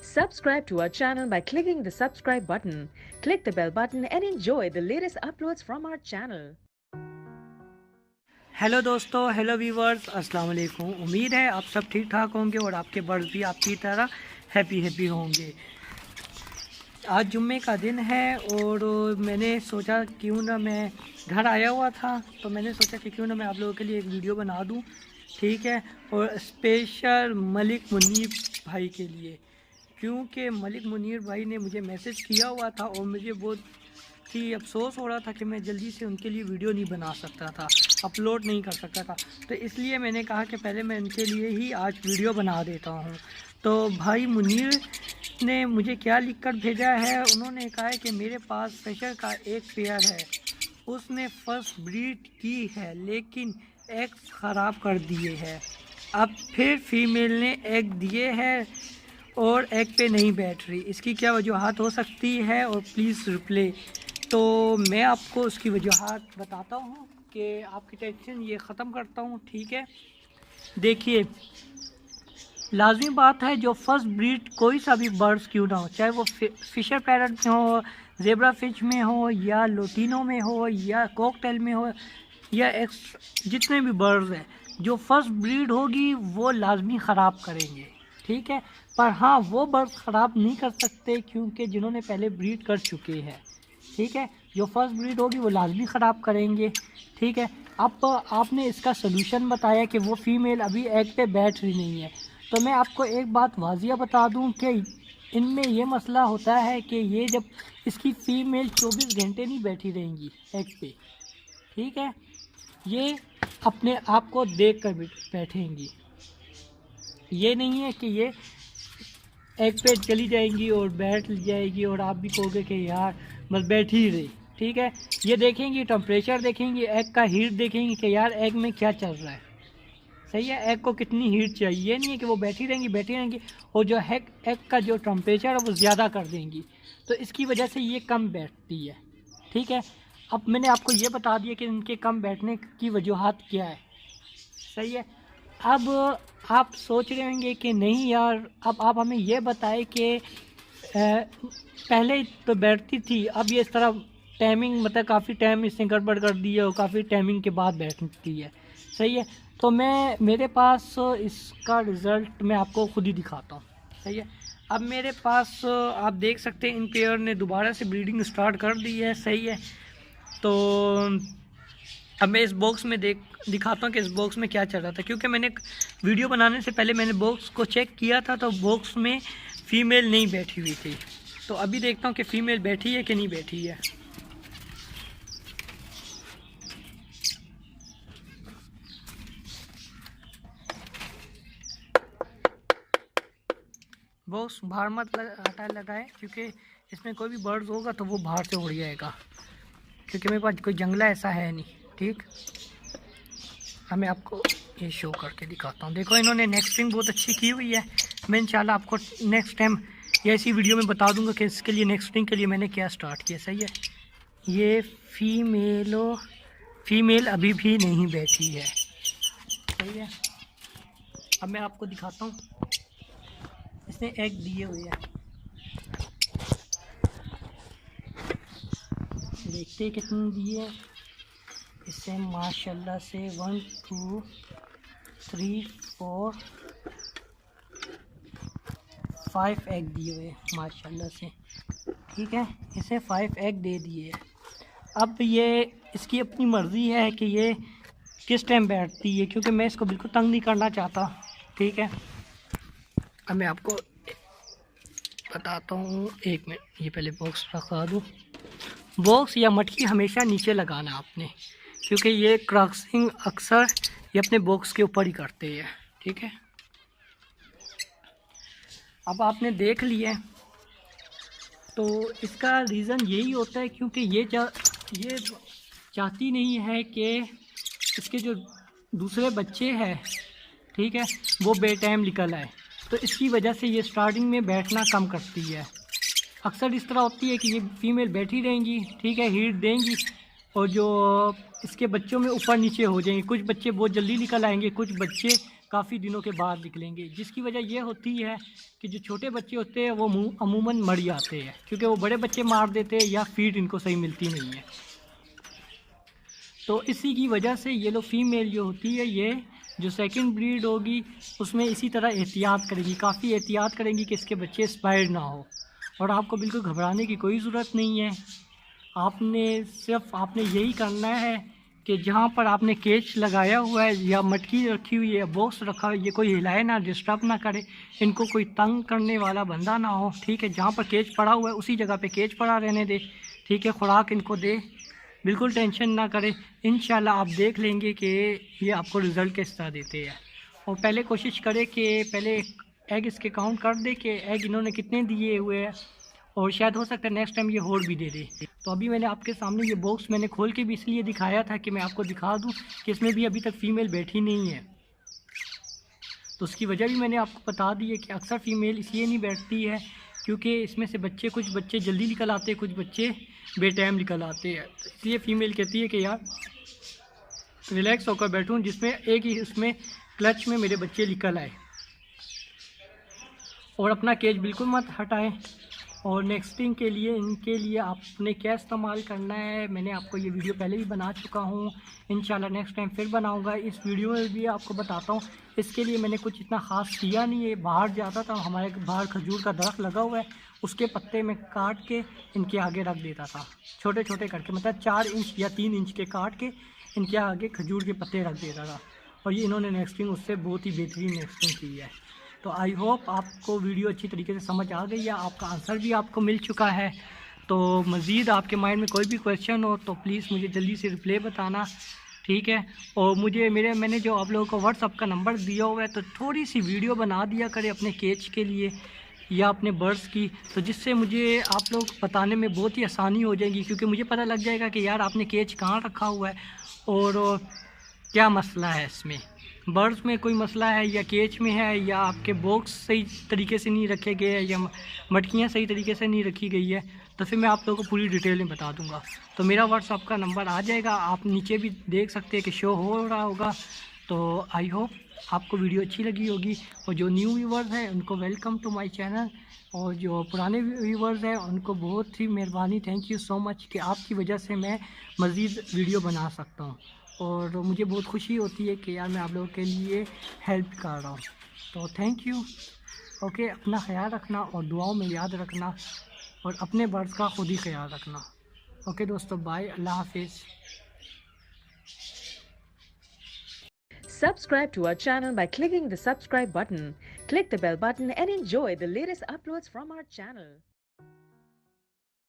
Subscribe to our channel by clicking the subscribe button. Click the bell button and enjoy the latest uploads from our channel. Hello दोस्तों, hello viewers, अस्सलाम वालेकुम। उम्मीद है आप सब ठीक ठाक होंगे और आपके बर्ड्स भी आपकी तरह हैप्पी होंगे। आज जुम्मे का दिन है और मैंने सोचा क्यों ना मैं घर आया हुआ था तो मैंने सोचा कि क्यों ना मैं आप लोगों के लिए एक वीडियो बना दूं, ठीक है। और स्पेशल मलिक मुनीर भाई के लिए, क्योंकि मलिक मुनीर भाई ने मुझे मैसेज किया हुआ था और मुझे बहुत ही अफसोस हो रहा था कि मैं जल्दी से उनके लिए वीडियो नहीं बना सकता था, अपलोड नहीं कर सकता था। तो इसलिए मैंने कहा कि पहले मैं उनके लिए ही आज वीडियो बना देता हूँ। तो भाई मुनीर ने मुझे क्या लिखकर भेजा है, उन्होंने कहा है कि मेरे पास फिशर का एक पेयर है, उसने फर्स्ट ब्रीड की है लेकिन एग ख़राब कर दिए हैं। अब फिर फीमेल ने एग दिए हैं और एग पे नहीं बैठ रही, इसकी क्या वजूहत हो सकती है और प्लीज़ रिप्लाई। तो मैं आपको उसकी वजूहत बताता हूँ कि आपकी टेंशन ये ख़त्म करता हूँ, ठीक है। देखिए, लाजमी बात है जो फर्स्ट ब्रीड कोई सा भी बर्ड्स क्यों ना हो, चाहे वो फिशर पैरट में हो, जेब्रा फिश में हो, या लोटिनो में हो, या कॉकटेल में हो, या जितने भी बर्ड्स हैं, जो फर्स्ट ब्रीड होगी वो लाजमी ख़राब करेंगे, ठीक है। पर हाँ, वो बर्ड्स ख़राब नहीं कर सकते क्योंकि जिन्होंने पहले ब्रीड कर चुके हैं, ठीक है। जो फर्स्ट ब्रीड होगी वो लाजमी ख़राब करेंगे, ठीक है। अब आपने इसका सलूशन बताया कि वो फ़ीमेल अभी एग पे बैठ रही नहीं है, तो मैं आपको एक बात वाजिया बता दूं कि इनमें ये मसला होता है कि ये जब इसकी फ़ीमेल 24 घंटे नहीं बैठी रहेंगी एग पे, ठीक है, ये अपने आप को देख कर बैठेंगी। ये नहीं है कि ये एग पे चली जाएंगी और बैठ जाएगी और आप भी कहोगे कि यार बस बैठी ही रही, ठीक है। ये देखेंगी, टेम्परेचर देखेंगी, एग का हीट देखेंगी कि यार एग में क्या चल रहा है, सही है, एग को कितनी हीट चाहिए। ये नहीं है कि वो बैठी रहेंगी और जो एग का जो टेम्परेचर है वो ज़्यादा कर देंगी, तो इसकी वजह से ये कम बैठती है, ठीक है। अब मैंने आपको ये बता दिया कि इनके कम बैठने की वजूहत क्या है, सही है। अब आप सोच रहे होंगे कि नहीं यार, अब आप हमें ये बताएं कि पहले तो बैठती थी, अब ये इस तरह टाइमिंग मतलब काफ़ी टाइम इसने गड़बड़ कर दी है और काफ़ी टाइमिंग के बाद बैठती है, सही है। तो मेरे पास इसका रिज़ल्ट मैं आपको खुद ही दिखाता हूँ, सही है। अब मेरे पास आप देख सकते हैं इन पेयर ने दोबारा से ब्रीडिंग स्टार्ट कर दी है, सही है। तो अब मैं इस बॉक्स में दिखाता हूँ कि इस बॉक्स में क्या चल रहा था, क्योंकि मैंने वीडियो बनाने से पहले मैंने बॉक्स को चेक किया था तो बॉक्स में फ़ीमेल नहीं बैठी हुई थी। तो अभी देखता हूँ कि फ़ीमेल बैठी है कि नहीं बैठी है। बॉक्स बाहर मत हटा लगाए, क्योंकि इसमें कोई भी बर्ड्स होगा तो वो बाहर से उड़ जाएगा, क्योंकि मेरे पास कोई जंगला ऐसा है नहीं, ठीक। अब मैं आपको ये शो करके दिखाता हूँ। देखो, इन्होंने नेक्स्टिंग बहुत अच्छी की हुई है। मैं इंशाल्लाह आपको नेक्स्ट टाइम या इसी वीडियो में बता दूंगा कि इसके लिए नेक्स्टिंग के लिए मैंने क्या स्टार्ट किया, सही है। ये फीमेल अभी भी नहीं बैठी है, सही है। अब मैं आपको दिखाता हूँ, इसने एग दिए हुए हैं, देखते हैं कितने दिए। इसे माशाल्लाह से 1 2 3 4 5 एग दिए हुए माशाल्लाह से, ठीक है। इसे 5 एग दे दिए। अब ये इसकी अपनी मर्ज़ी है कि ये किस टाइम बैठती है, क्योंकि मैं इसको बिल्कुल तंग नहीं करना चाहता, ठीक है। अब मैं आपको बताता हूँ, एक मिनट, ये पहले बॉक्स रखा दूँ। बॉक्स या मटकी हमेशा नीचे लगाना आपने, क्योंकि ये क्रॉसिंग अक्सर ये अपने बॉक्स के ऊपर ही करते हैं, ठीक है। अब आपने देख लिया, तो इसका रीज़न यही होता है क्योंकि ये चाहती नहीं है कि इसके जो दूसरे बच्चे हैं, ठीक है, वो बेटाइम निकल आए, तो इसकी वजह से ये स्टार्टिंग में बैठना कम करती है। अक्सर इस तरह होती है कि ये फीमेल बैठी रहेंगी, ठीक है, हीट देंगी और जो इसके बच्चों में ऊपर नीचे हो जाएंगे। कुछ बच्चे बहुत जल्दी निकल आएंगे, कुछ बच्चे काफ़ी दिनों के बाद निकलेंगे, जिसकी वजह ये होती है कि जो छोटे बच्चे होते हैं वो अमूमन मर जाते हैं, क्योंकि वो बड़े बच्चे मार देते हैं या फीड इनको सही मिलती नहीं है। तो इसी की वजह से ये लोग फीमेल जो होती है, ये जो सेकंड ब्रीड होगी उसमें इसी तरह एहतियात करेंगी, काफ़ी एहतियात करेंगी कि इसके बच्चे स्पायर्ड ना हो। और आपको बिल्कुल घबराने की कोई ज़रूरत नहीं है। आपने यही करना है कि जहाँ पर आपने केज लगाया हुआ है या मटकी रखी हुई है, बॉक्स रखा हुआ है, ये कोई हिलाए ना, डिस्टर्ब ना करे, इनको कोई तंग करने वाला बंदा ना हो, ठीक है। जहाँ पर केज पड़ा हुआ है उसी जगह पे केज पड़ा रहने दे, ठीक है। खुराक इनको दे, बिल्कुल टेंशन ना करें। इंशाल्लाह आप देख लेंगे कि ये आपको रिज़ल्ट किस तरह देते हैं। और पहले कोशिश करें कि पहले एग इसके काउंट कर दे कि एग इन्होंने कितने दिए हुए हैं, और शायद हो सकता है नेक्स्ट टाइम ये होड़ भी दे दे। तो अभी मैंने आपके सामने ये बॉक्स मैंने खोल के भी इसलिए दिखाया था कि मैं आपको दिखा दूं कि इसमें भी अभी तक फ़ीमेल बैठी नहीं है। तो उसकी वजह भी मैंने आपको बता दी है कि अक्सर फ़ीमेल इसलिए नहीं बैठती है क्योंकि इसमें से कुछ बच्चे जल्दी निकल आते हैं, कुछ बच्चे बेटाइम निकल आते हैं। तो इसलिए फ़ीमेल कहती है कि यार रिलैक्स होकर बैठूं, जिसमें एक ही उसमें क्लच में मेरे बच्चे निकल आए। और अपना केज बिल्कुल मत हटाएं। और नेक्स्टिंग के लिए इनके लिए आपने क्या इस्तेमाल करना है, मैंने आपको ये वीडियो पहले भी बना चुका हूँ, इंशाल्लाह नेक्स्ट टाइम फिर बनाऊँगा। इस वीडियो में भी आपको बताता हूँ। इसके लिए मैंने कुछ इतना ख़ास किया नहीं है। बाहर जाता था, हमारे बाहर खजूर का दरख्त लगा हुआ है, उसके पत्ते में काट के इनके आगे रख देता था, छोटे छोटे करके, मतलब 4 इंच या 3 इंच के काट के इनके आगे खजूर के पत्ते रख देता था। और ये इन्होंने नेक्स्टिंग उससे बहुत ही बेहतरीन नेक्स्टिंग की है। तो आई होप आपको वीडियो अच्छी तरीके से समझ आ गई है, आपका आंसर भी आपको मिल चुका है। तो मज़ीद आपके माइंड में कोई भी क्वेश्चन हो तो प्लीज़ मुझे जल्दी से रिप्लाई बताना, ठीक है। और मैंने जो आप लोगों को व्हाट्सअप का नंबर दिया हुआ है, तो थोड़ी सी वीडियो बना दिया करें अपने केज के लिए या अपने बर्ड्स की, तो जिससे मुझे आप लोग बताने में बहुत ही आसानी हो जाएगी, क्योंकि मुझे पता लग जाएगा कि यार आपने केज कहाँ रखा हुआ है और क्या मसला है इसमें, बर्ड्स में कोई मसला है या केज में है या आपके बॉक्स सही तरीके से नहीं रखे गए हैं या मटकियाँ सही तरीके से नहीं रखी गई है, तो फिर मैं आप लोगों को पूरी डिटेल में बता दूंगा। तो मेरा व्हाट्सअप का नंबर आ जाएगा, आप नीचे भी देख सकते हैं कि शो हो रहा होगा। तो आई होप आपको वीडियो अच्छी लगी होगी। और जो न्यू व्यूवर्स हैं उनको वेलकम टू माय चैनल, और जो पुराने व्यूवर्स हैं उनको बहुत ही मेहरबानी, थैंक यू सो मच कि आपकी वजह से मैं मज़ीद वीडियो बना सकता हूँ। और मुझे बहुत खुशी होती है कि यार मैं आप लोगों के लिए हेल्प कर रहा हूँ। तो थैंक यू। ओके, अपना ख्याल रखना और दुआओं में याद रखना, और अपने बर्ड्स का खुद ही ख्याल रखना। ओके दोस्तों, बाय, अल्लाह हाफिज़। Subscribe to our channel by clicking the subscribe button. Click the bell button and enjoy the latest uploads from our channel.